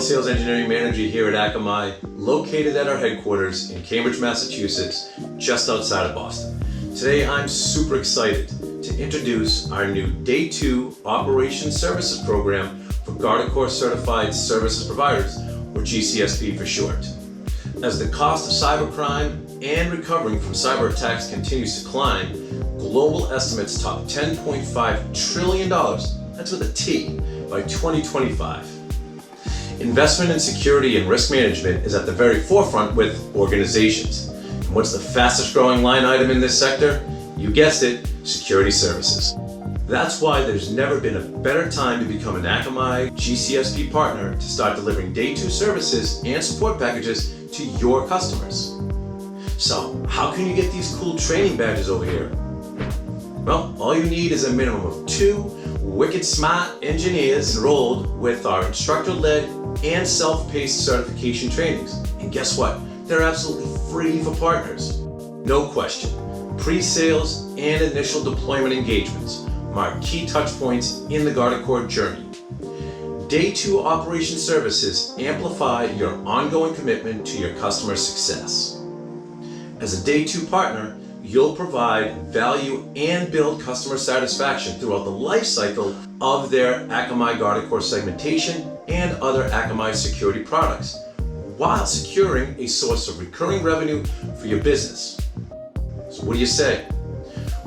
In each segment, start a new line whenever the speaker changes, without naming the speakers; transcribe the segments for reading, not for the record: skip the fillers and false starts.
Field Sales Engineering Manager here at Akamai, located at our headquarters in Cambridge, Massachusetts, just outside of Boston. Today I'm super excited to introduce our new Day 2 Operations Services Program for Guardicore Certified Services Providers, or GCSP for short. As the cost of cybercrime and recovering from cyber attacks continues to climb, global estimates top $10.5 trillion, that's with a T, by 2025. Investment in security and risk management is at the very forefront with organizations. And what's the fastest growing line item in this sector? You guessed it, security services. That's why there's never been a better time to become an Akamai GCSP partner to start delivering Day 2 services and support packages to your customers. So, how can you get these cool training badges over here? Well, all you need is a minimum of 2 wicked smart engineers enrolled with our instructor-led and self-paced certification trainings. And guess what? They're absolutely free for partners. No question. Pre-sales and initial deployment engagements mark key touch points in the Guardicore journey. Day 2 Operation Services amplify your ongoing commitment to your customer success. As a Day 2 partner, you'll provide value and build customer satisfaction throughout the life cycle of their Akamai Guardicore segmentation and other Akamai security products, while securing a source of recurring revenue for your business. So what do you say?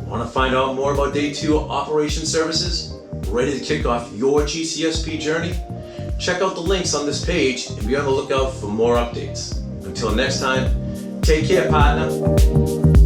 Want to find out more about Day 2 Operation Services? Ready to kick off your GCSP journey? Check out the links on this page and be on the lookout for more updates. Until next time, take care, partner.